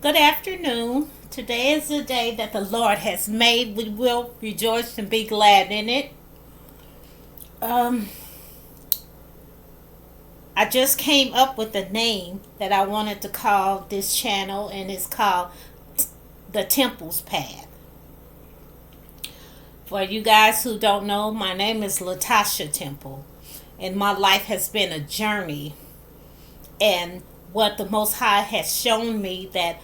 Good afternoon. Today is the day that the Lord has made. We will rejoice and be glad in it. Um, I just came up with a name that I wanted to call this channel, and it's called The Temple's Path. For you guys who don't know, my name is Latasha Temple, and my life has been a journey. And what the Most High has shown me that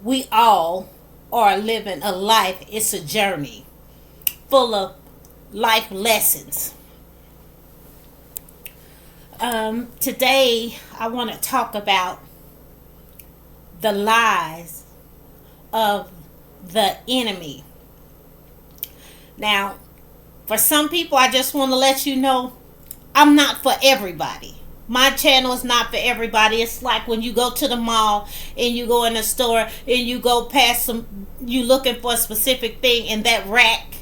we all are living a life. It's a journey full of life lessons. Today, I want to talk about the lies of the enemy. Now, for some people, I just want to let you know I'm not for everybody. My channel is not for everybody. It's like when you go to the mall and you go in the store and you go past you looking for a specific thing, and that rack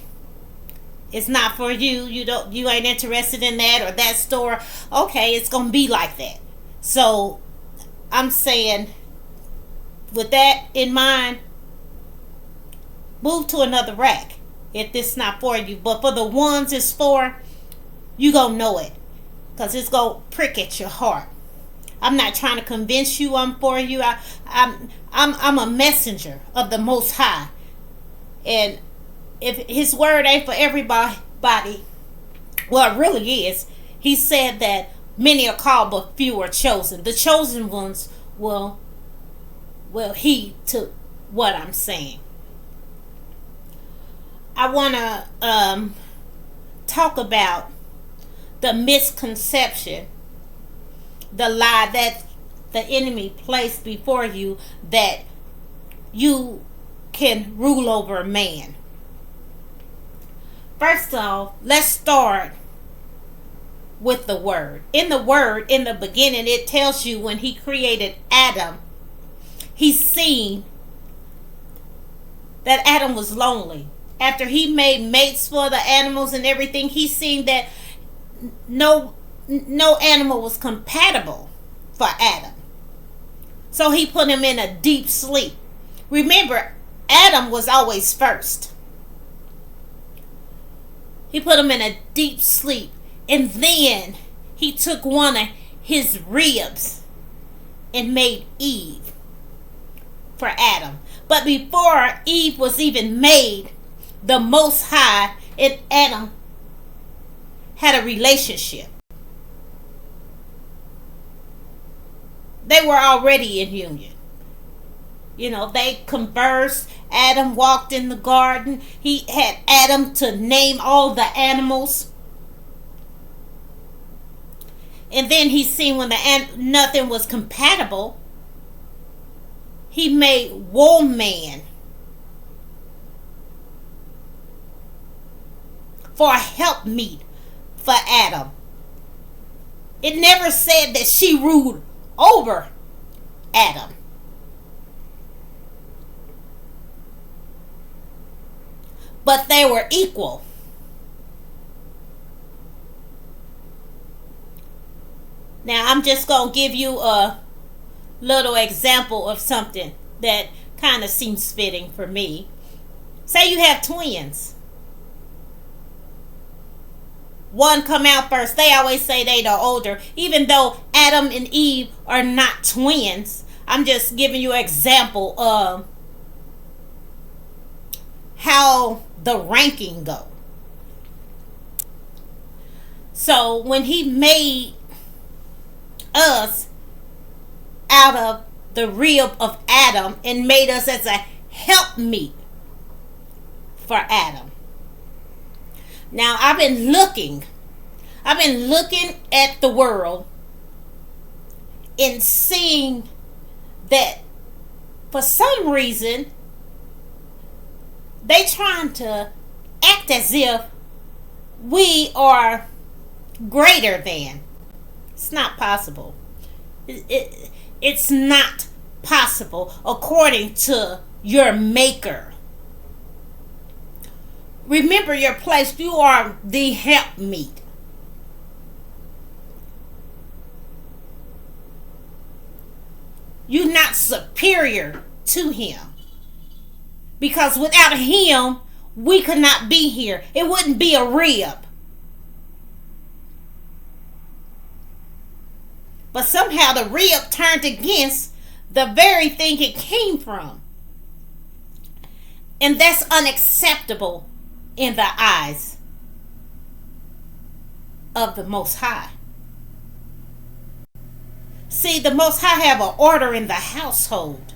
is not for you. You ain't interested in that or that store. Okay, it's gonna be like that. So I'm saying, with that in mind, move to another rack if it's not for you. But for the ones it's for, you gonna know it, because it's going to prick at your heart. I'm not trying to convince you I'm for you. I'm a messenger of the Most High. And if His word ain't for everybody, well, it really is. He said that many are called but few are chosen. The chosen ones will heed to what I'm saying. I want to talk about the misconception, the lie that the enemy placed before you, that you can rule over a man. First off, let's start with the word. In the word, in the beginning, it tells you when He created Adam, He seen that Adam was lonely. After He made mates for the animals and everything, He seen that no animal was compatible for Adam. So He put him in a deep sleep. Remember, Adam was always first. He put him in a deep sleep, and then He took one of his ribs and made Eve for Adam. But before Eve was even made, the Most High and Adam had a relationship. They were already in union. They conversed. Adam walked in the garden. He had Adam to name all the animals. And then He seen when nothing was compatible, He made woman for a helpmeet for Adam. It never said that she ruled over Adam. But they were equal. Now, I'm just going to give you a little example of something that kind of seems fitting for me. Say you have twins. One come out first. They always say they the older, even though Adam and Eve are not twins. I'm just giving you an example of how the ranking go. So when He made us out of the rib of Adam and made us as a helpmeet for Adam. Now, I've been looking at the world and seeing that for some reason they trying to act as if we are greater than. It's not possible. It's not possible according to your maker. Remember your place. You are the helpmeet. You're not superior to him. Because without him, we could not be here. It wouldn't be a rib. But somehow the rib turned against the very thing it came from. And that's unacceptable in the eyes of the Most High. See, the Most High have an order in the household.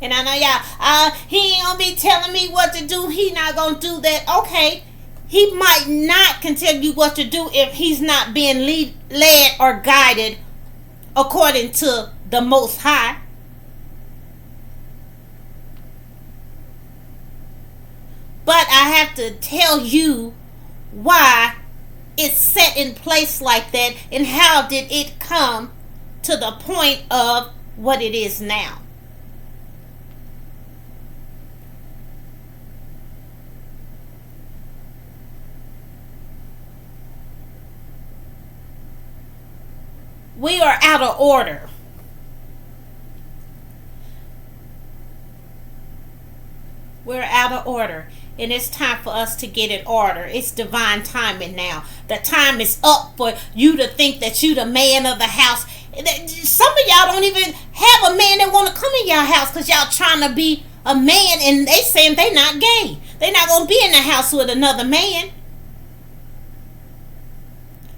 And I know y'all, he ain't gonna be telling me what to do. He not gonna do that. Okay, he might not can tell you what to do if he's not being led or guided according to the Most High. But I have to tell you why it's set in place like that and how did it come to the point of what it is now. We are out of order. We're out of order. And it's time for us to get in order. It's divine timing now. The time is up for you to think that you the man of the house. Some of y'all don't even have a man that want to come in your house because y'all trying to be a man and they saying they not gay. They not going to be in the house with another man.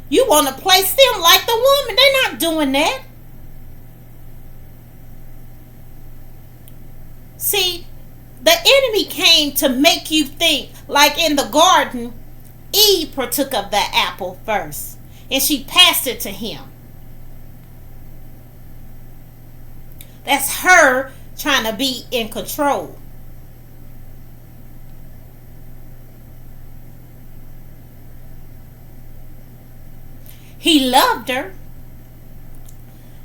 You want to place them like the woman. They're not doing that. See, the enemy came to make you think, like in the garden, Eve partook of the apple first, and she passed it to him. That's her trying to be in control. He loved her,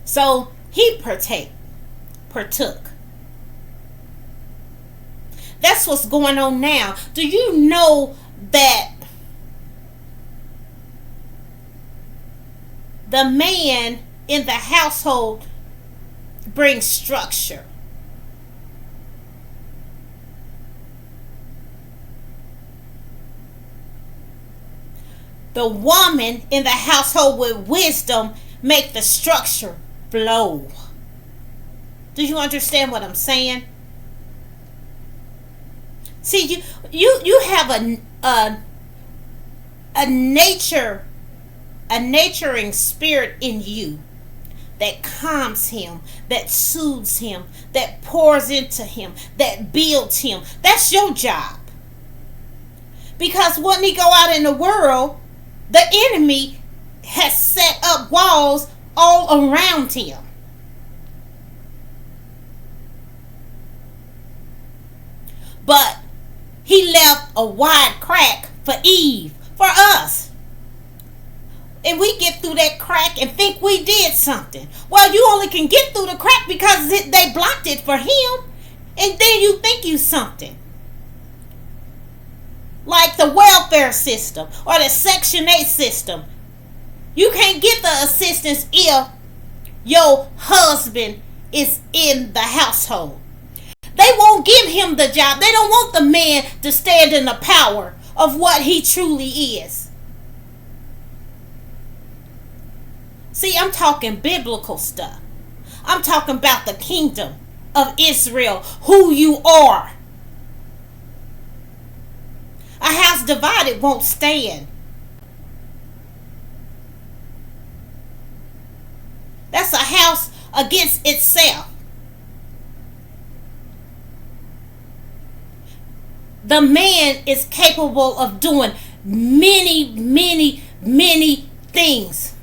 so he partook. That's what's going on now. Do you know that the man in the household brings structure? The woman in the household with wisdom make the structure flow. Do you understand what I'm saying? See, you have a nurturing spirit in you that calms him, that soothes him, that pours into him, that builds him. That's your job. Because when he go out in the world, the enemy has set up walls all around him. But he left a wide crack for Eve, for us. And we get through that crack and think we did something. Well, you only can get through the crack because they blocked it for him. And then you think you something. Like the welfare system or the Section 8 system. You can't get the assistance if your husband is in the household. They won't give him the job. They don't want the man to stand in the power of what he truly is. See, I'm talking biblical stuff. I'm talking about the kingdom of Israel, who you are. A house divided won't stand. That's a house against itself. The man is capable of doing many, many, many things.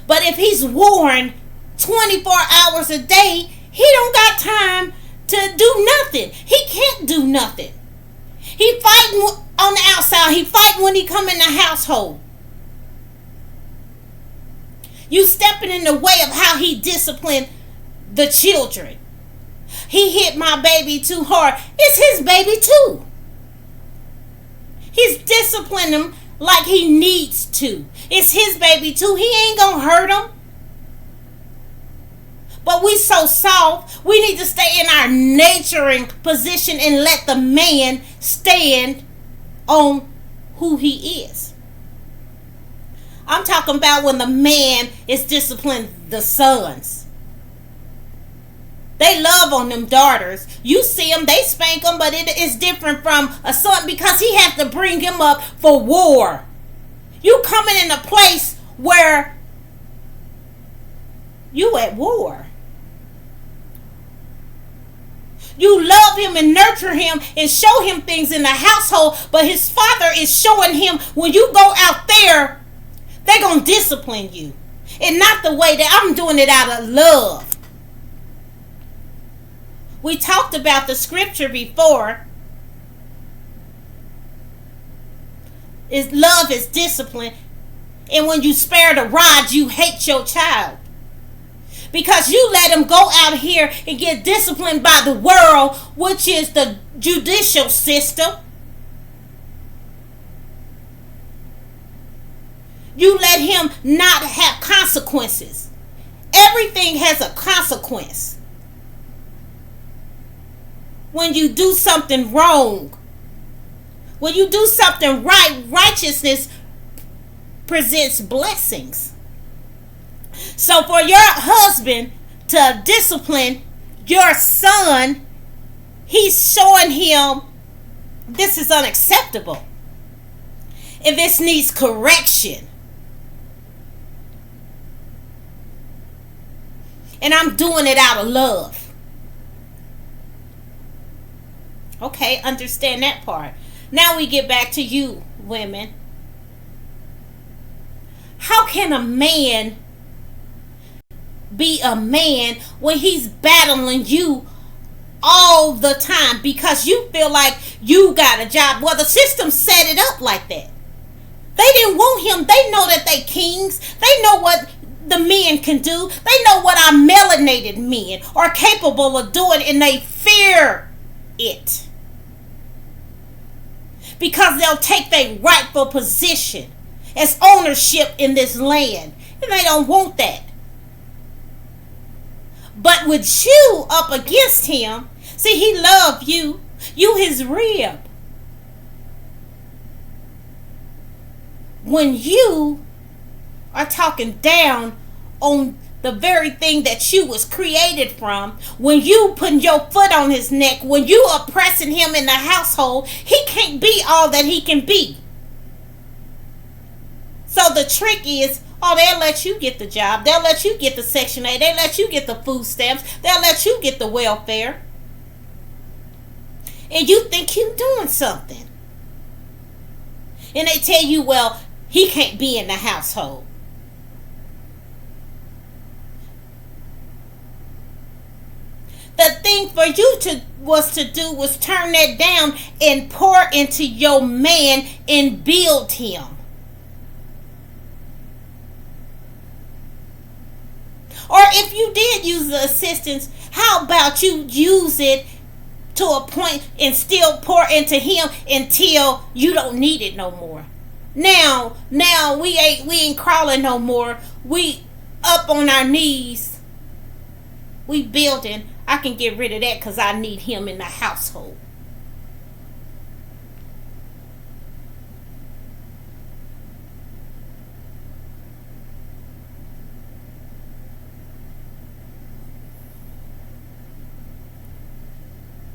But if he's worn 24 hours a day, he don't got time to do nothing. He can't do nothing. He fighting on the outside. He fighting when he come in the household. You stepping in the way of how he disciplined the children. He hit my baby too hard. It's his baby too. He's disciplining him like he needs to. It's his baby too. He ain't gonna hurt him. But we so soft, we need to stay in our nurturing position and let the man stand on who he is. I'm talking about when the man is disciplining the sons. They love on them daughters. You see them, they spank them, but it is different from a son because he has to bring him up for war. You coming in a place where you at war. You love him and nurture him and show him things in the household, but his father is showing him when you go out there, they're going to discipline you. And not the way that I'm doing it out of love. We talked about the scripture before. Love is discipline. And when you spare the rod, you hate your child. Because you let him go out here and get disciplined by the world, which is the judicial system. You let him not have consequences. Everything has a consequence. When you do something wrong, when you do something right, righteousness presents blessings. So for your husband to discipline your son, he's showing him this is unacceptable. And this needs correction. And I'm doing it out of love. Okay, understand that part. Now we get back to you, women. How can a man be a man when he's battling you all the time because you feel like you got a job? Well, the system set it up like that. They didn't want him. They know that they kings. They know what the men can do. They know what our melanated men are capable of doing, and they fear it. Because they'll take their rightful position as ownership in this land. And they don't want that. But with you up against him, see, he loved you. You his rib. When you are talking down on the very thing that you was created from, when you putting your foot on his neck, when you oppressing him in the household, he can't be all that he can be. So the trick is, they'll let you get the job. They'll let you get the Section 8. They'll let you get the food stamps. They'll let you get the welfare. And you think you're doing something. And they tell you, well, he can't be in the household. The thing for you was to turn that down and pour into your man and build him. Or if you did use the assistance, how about you use it to a point and still pour into him until you don't need it no more? Now we ain't crawling no more. We up on our knees. We building. I can get rid of that because I need him in the household.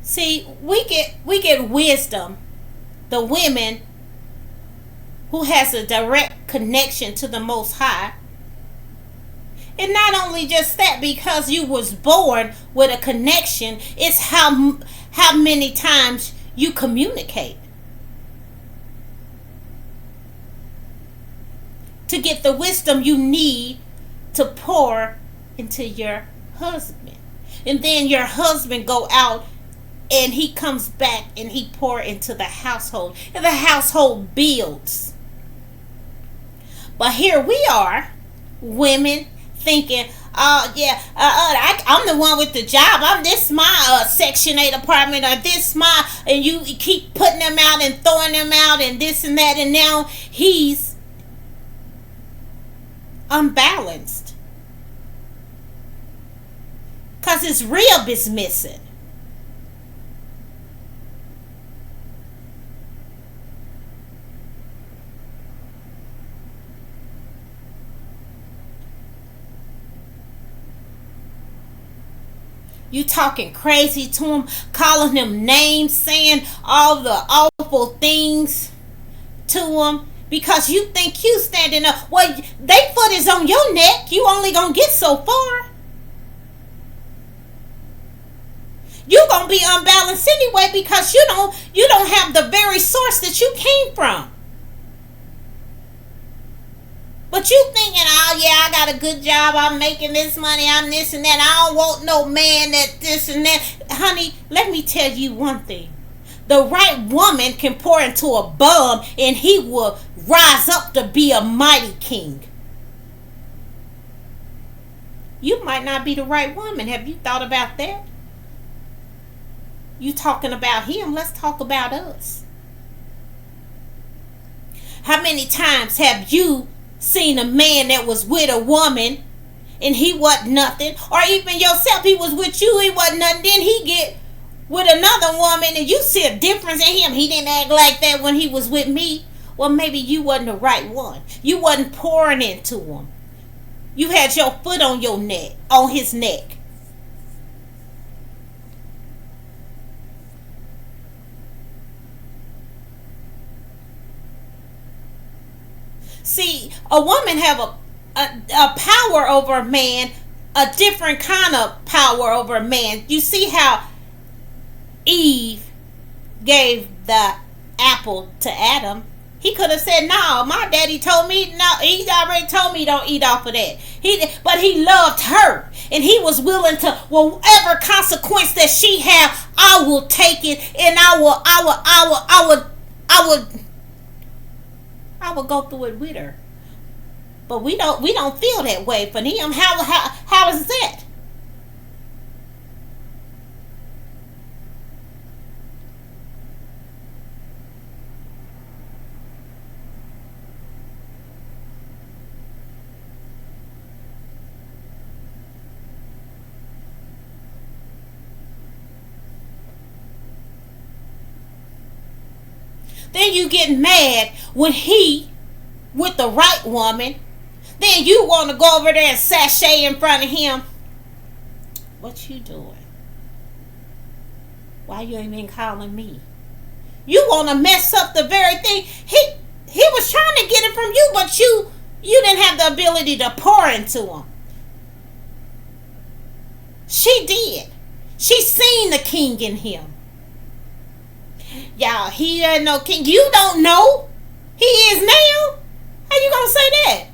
See, we get wisdom, the women who has a direct connection to the Most High. And not only just that, because you was born with a connection, it's how many times you communicate. To get the wisdom you need to pour into your husband. And then your husband go out and he comes back and he pour into the household. And the household builds. But here we are, women, thinking, I'm the one with the job. This my Section 8 apartment, or this my, and you keep putting them out and throwing them out and this and that, and now he's unbalanced. because his rib is missing. You talking crazy to him, calling him names, saying all the awful things to him because you think you standing up. Well, they foot is on your neck. You only gonna get so far. You gonna be unbalanced anyway because you don't have the very source that you came from. But you thinking, oh yeah, I got a good job, I'm making this money, I'm this and that, I don't want no man that this and that. Honey, let me tell you one thing. The right woman can pour into a bum and he will rise up to be a mighty king. You might not be the right woman. Have you thought about that? You talking about him, let's talk about us. How many times have you seen a man that was with a woman and he wasn't nothing, or even yourself, he was with you, he wasn't nothing, then he get with another woman and you see a difference in him. He didn't act like that when he was with me. Well, maybe you wasn't the right one. You wasn't pouring into him. You had your foot on your neck, on his neck. See, a woman have a power over a man, a different kind of power over a man. You see how Eve gave the apple to Adam. He could have said, no, my daddy told me, no, he already told me don't eat off of that. But he loved her. And he was willing to, whatever consequence that she had, I will take it and I will go through it with her. But we don't feel that way for him. How is that? Then you get mad when he with the right woman. Then you want to go over there and sashay in front of him. What you doing? Why you ain't been calling me? You want to mess up the very thing. He was trying to get it from you, but you didn't have the ability to pour into him. She did. She seen the king in him. Y'all, he ain't no king. You don't know. He is now. How you gonna say that?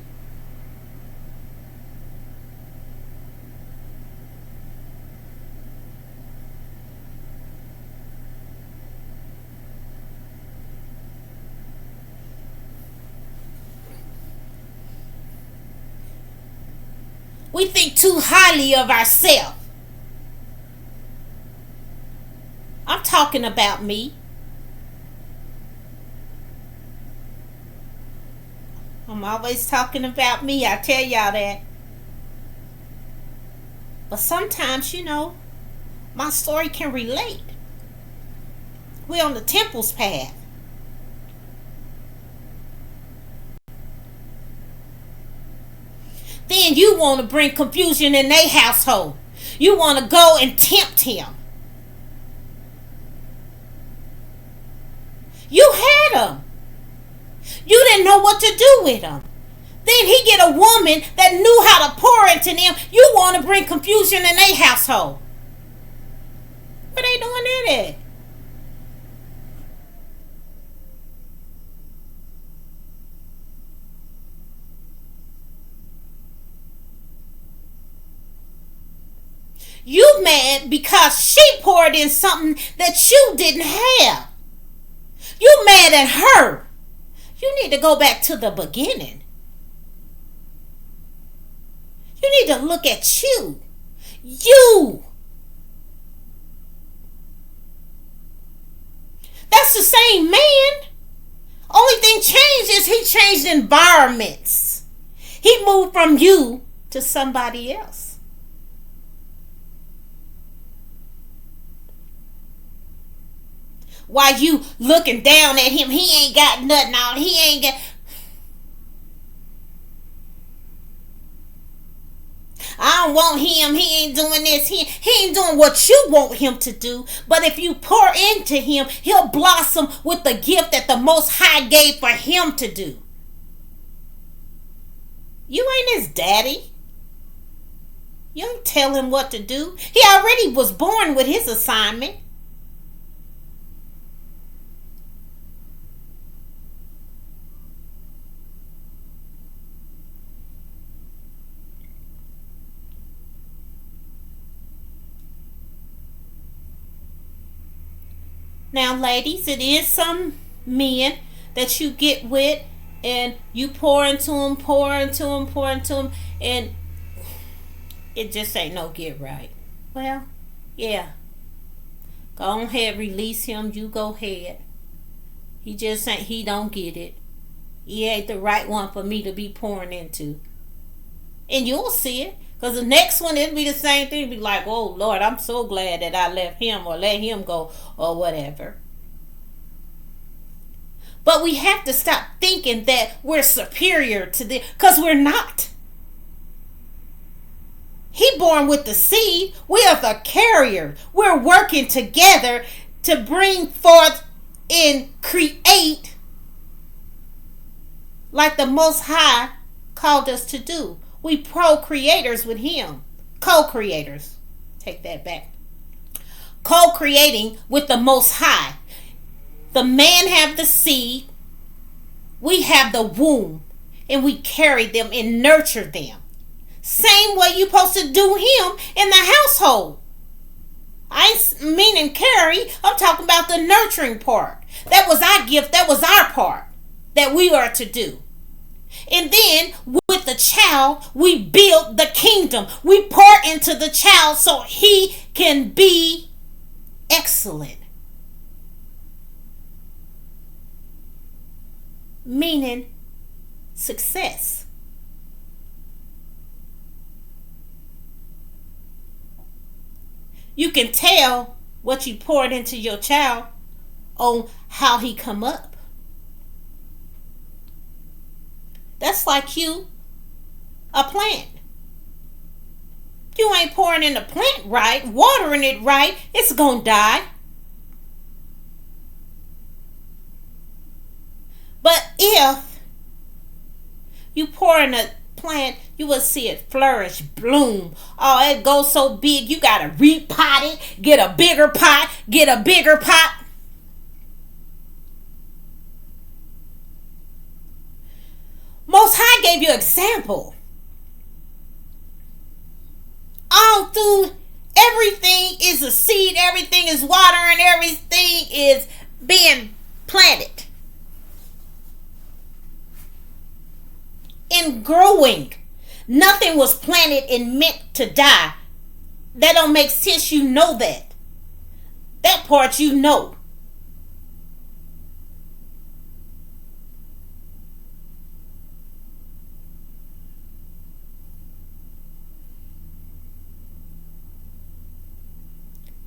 We think too highly of ourselves. I'm talking about me. I'm always talking about me. I tell y'all that. But sometimes, my story can relate. We're on the temple's path. Then you want to bring confusion in their household. You want to go and tempt him. You had him. You didn't know what to do with him. Then he get a woman that knew how to pour into them. You want to bring confusion in their household. What they doing that at? You mad because she poured in something that you didn't have. You mad at her. You need to go back to the beginning. You need to look at you. You. That's the same man. Only thing changed is he changed environments. He moved from you to somebody else. while you looking down at him. He ain't got nothing on. He ain't got. I don't want him. He ain't doing this. He ain't doing what you want him to do. But if you pour into him, he'll blossom with the gift that the Most High gave for him to do. You ain't his daddy. You don't tell him what to do. He already was born with his assignment. Now, ladies, it is some men that you get with and you pour into them, and it just ain't no get right. Well, yeah. Go ahead, release him. You go ahead. He just ain't, he don't get it. He ain't the right one for me to be pouring into. And you'll see it. Because the next one, it'll be the same thing. It'll be like, oh, Lord, I'm so glad that I left him or let him go or whatever. But we have to stop thinking that we're superior to them. Because we're not. He born with the seed. We are the carrier. We're working together to bring forth and create like the Most High called us to do. We pro-creators with him. Co-creators. Take that back. Co-creating with the Most High. The man have the seed. We have the womb. And we carry them and nurture them. Same way you supposed to do him in the household. I ain't meaning carry. I'm talking about the nurturing part. That was our gift. That was our part that we are to do. And then with the child, we build the kingdom. We pour into the child so he can be excellent. Meaning success. You can tell what you poured into your child on how he come up. That's like you, a plant. You ain't pouring in the plant right, watering it right, it's gonna die. But if you pour in a plant, you will see it flourish, bloom. Oh, it goes so big, you gotta repot it, get a bigger pot, get a bigger pot. Most High gave you example. All through everything is a seed, everything is water, and everything is being planted and growing. Nothing was planted and meant to die. That don't make sense. You know that. That part you know.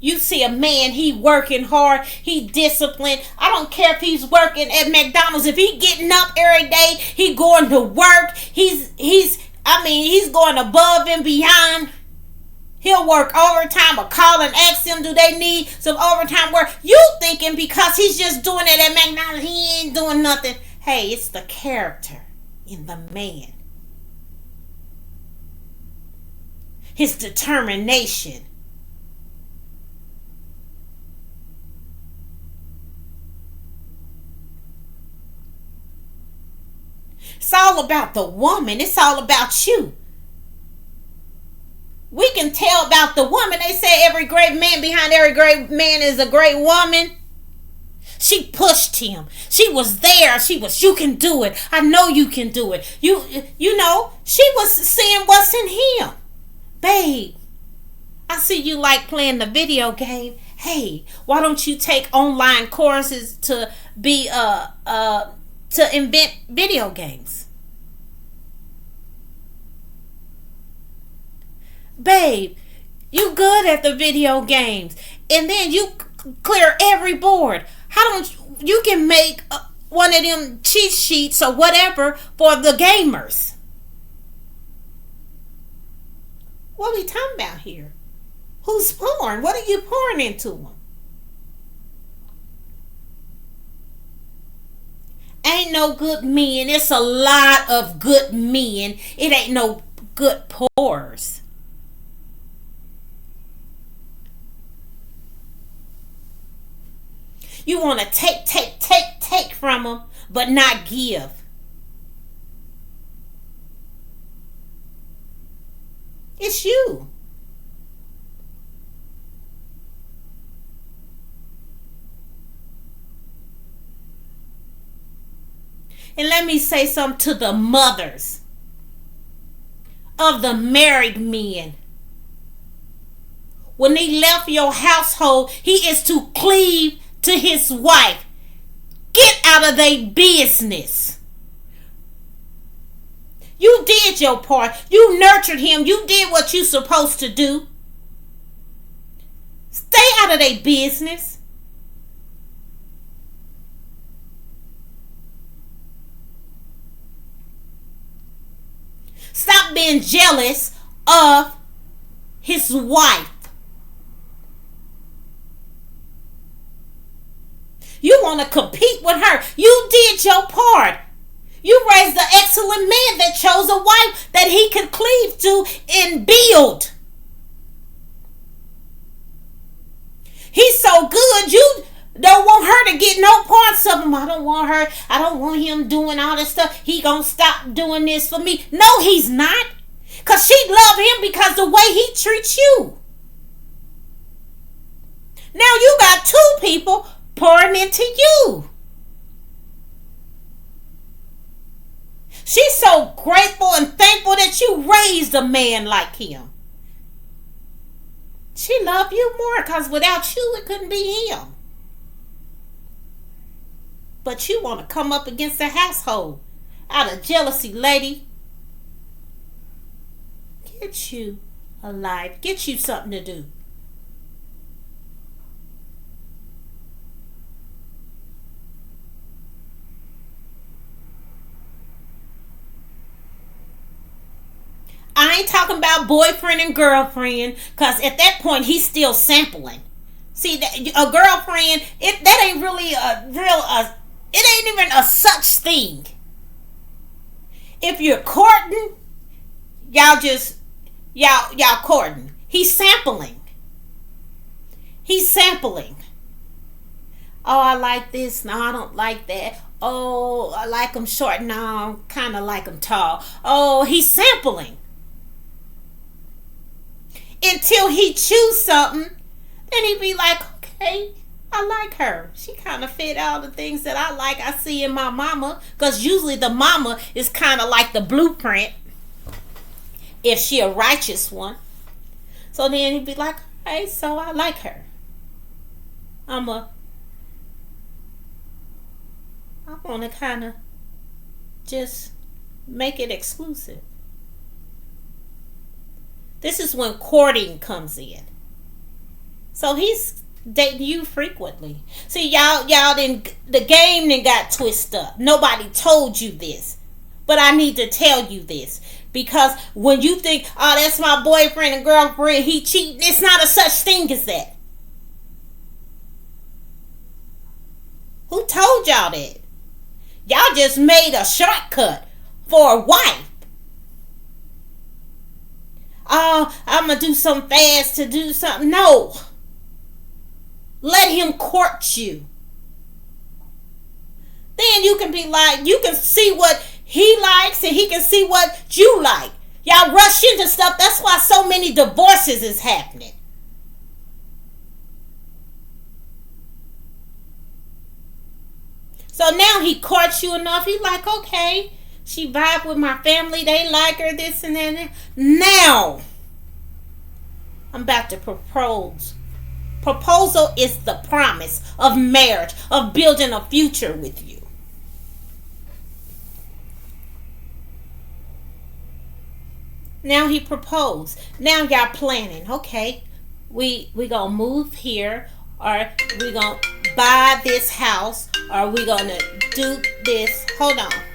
You see a man, he working hard, he disciplined. I don't care if he's working at McDonald's. If he getting up every day, he going to work. He's going above and beyond. He'll work overtime or call and ask them, do they need some overtime work? You thinking because he's just doing it at McDonald's, he ain't doing nothing. Hey, it's the character in the man. His determination. It's all about the woman. It's all about you. We can tell about the woman. They say every great man, behind every great man is a great woman. She pushed him. She was there. You can do it. I know you can do it. You know, she was seeing what's in him. Babe, I see you like playing the video game. Hey, why don't you take online courses to be to invent video games? Babe, you good at the video games. And then you clear every board. How don't you can make one of them cheat sheets or whatever for the gamers? What are we talking about here? Who's pouring? What are you pouring into them? Ain't no good men. It's a lot of good men. It ain't no good pourers. You want to take from them, but not give. It's you. And let me say something to the mothers of the married men. When he left your household, he is to cleave to his wife. Get out of their business. You did your part. You nurtured him. You did what you supposed to do. Stay out of their business. Stop being jealous of his wife. You want to compete with her. You did your part. You raised an excellent man that chose a wife that he could cleave to and build. He's so good, you don't want her to get no parts of him. I don't want her. I don't want him doing all this stuff. He gonna stop doing this for me. No, he's not. Because she love him because the way he treats you. Now you got two people pouring into you. She's so grateful and thankful that you raised a man like him. She loved you more because without you it couldn't be him. But you want to come up against the household out of jealousy, lady. Get you a life. Get you something to do. I ain't talking about boyfriend and girlfriend, because at that point he's still sampling. See, a girlfriend, that ain't really a real, it ain't even a such thing. If you're courting, y'all courting. He's sampling. He's sampling. Oh, I like this. No, I don't like that. Oh, I like him short. No, I kind of like him tall. Oh, he's sampling. Until he choose something, then he be like, okay, I like her. She kind of fit all the things that I like. I see in my mama. Because usually the mama is kind of like the blueprint. If she a righteous one. So then he'd be like, hey, so I like her. I want to kind of just make it exclusive. This is when courting comes in. So he's dating you frequently. See, y'all didn't, the game didn't got twisted up. Nobody told you this. But I need to tell you this. Because when you think, oh, that's my boyfriend and girlfriend, he cheating, it's not a such thing as that. Who told y'all that? Y'all just made a shortcut for a wife. Oh, I'm going to do something fast to do something. No. Let him court you. Then you can be like, you can see what he likes and he can see what you like. Y'all rush into stuff. That's why so many divorces is happening. So now he courts you enough. He like, okay, she vibe with my family. They like her, this and that. Now, I'm about to propose. Proposal is the promise of marriage, of building a future with you. Now he proposed. Now y'all planning. Okay, we gonna move here, or we gonna buy this house, or we're gonna do this. Hold on.